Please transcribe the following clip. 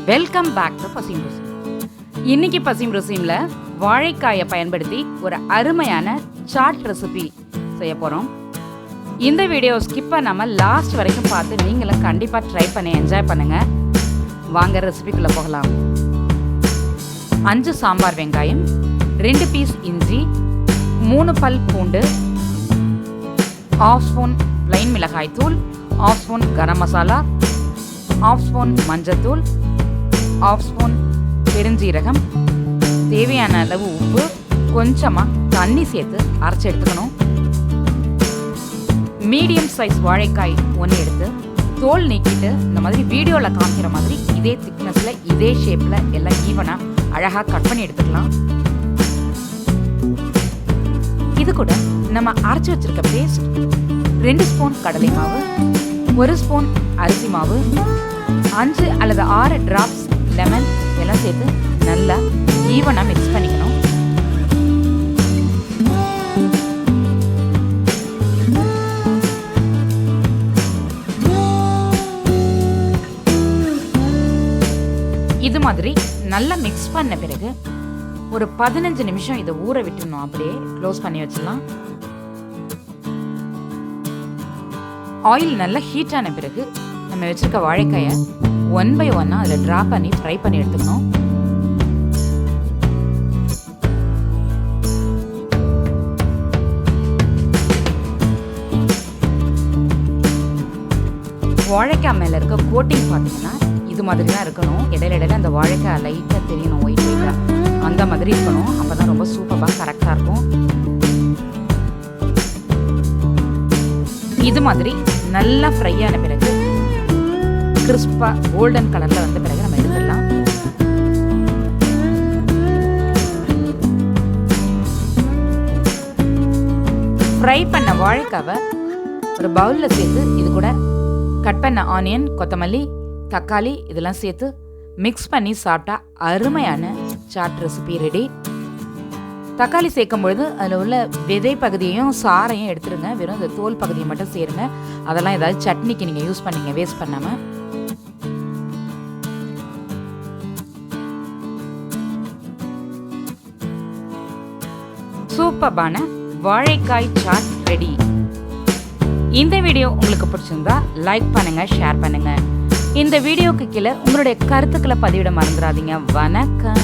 Welcome back to Paschim ருசி. இன்னைக்கு பசிம் ருசியில் வாழைக்காயை பயன்படுத்தி ஒரு அருமையான சாட் ரெசிபி செய்ய போகிறோம். இந்த வீடியோ ஸ்கிப் பண்ணாமல் லாஸ்ட் வரைக்கும் பார்த்து நீங்களும் கண்டிப்பாக ட்ரை பண்ணி என்ஜாய் பண்ணுங்கள். வாங்க ரெசிபிக்குள்ளே போகலாம். 5 சாம்பார் வெங்காயம், 2 பீஸ் இஞ்சி, 3 பல் பூண்டு, 1/2 ஸ்பூன் ப்ளைன் மிளகாய் தூள், 1/2 ஸ்பூன் கரம் மசாலா, 1/2 ஸ்பூன் மஞ்சத்தூள், 1/2 ஸ்பூன் பெருஞ்சீரகம், தேவையான அளவு உப்பு, கொஞ்சமாக தண்ணி சேர்த்து அரைச்சி எடுத்துக்கணும். மீடியம் சைஸ் வாழைக்காய் ஒன்று எடுத்து தோல் நீக்கிட்டு இந்த மாதிரி வீடியோவில் காமிக்கிற மாதிரி இதே திக்னஸில் இதே ஷேப்பில் எல்லாம் ஈவனாக அழகாக கட் பண்ணி எடுத்துக்கலாம். இது கூட நம்ம அரைச்சி வச்சிருக்க பேஸ்ட் 2 ஸ்பூன் கடலை மாவு, 1 ஸ்பூன் அரிசி மாவு, 5 அல்லது 6 டிராப்ஸ் லெமன் எல்லாம் சேர்த்து நல்லா ஈவனாக மிக்ஸ் பண்ணிக்கணும். இது மாதிரி நல்லா மிக்ஸ் பண்ண பிறகு ஒரு 15 நிமிஷம் இதை ஊற விட்டுணும். அப்படியே க்ளோஸ் பண்ணி வச்சிடலாம். ஆயில் நல்லா ஹீட் ஆன பிறகு நம்ம வச்சிருக்க வாழைக்காயை 1 by 1 அதில் ட்ராப் பண்ணி ஃப்ரை பண்ணி எடுத்துக்கணும். வாழைக்காய் மேலே இருக்க கோட்டிங் பார்த்தீங்கன்னா இது மாதிரி தான் இருக்கணும். இடையில அந்த வாழைக்காய் லைட்டாக தெரியணும், ஒயிட் ஒயிட்டாக அந்த மாதிரி இருக்கணும். அப்போ தான் ரொம்ப சூப்பராக கரெக்டாக இருக்கும். இது மாதிரி நல்லா ஃப்ரை ஆன பிறகு கிறிஸ்பாக கோல்டன் கலரில் வந்த பிறகு நம்ம எடுத்துடலாம். ஃப்ரை பண்ண வாழைக்காவை ஒரு பவுலில் சேர்த்து இது கூட கட் பண்ண ஆனியன், கொத்தமல்லி, தக்காளி இதெல்லாம் சேர்த்து மிக்ஸ் பண்ணி சாப்பிட்டா அருமையான சாட் ரெசிபி ரெடி. தக்காளி சேர்க்கும் பொழுது அதில் உள்ள விதை பகுதியையும் சாரையும் எடுத்துருங்க. வெறும் இந்த தோல் பகுதியை மட்டும் சேருங்க. அதெல்லாம் ஏதாவது சட்னிக்கு நீங்கள் யூஸ் பண்ணீங்க வேஸ்ட் பண்ணாமல். சூப்பரான வாழைக்காய் சாட் ரெடி. இந்த வீடியோ உங்களுக்கு பிடிச்சிருந்தா லைக் பண்ணுங்க, ஷேர் பண்ணுங்க. இந்த வீடியோக்கு கீழே உங்களுடைய கருத்துக்களை பதிவிட மறந்துடாதீங்க. வணக்கம்.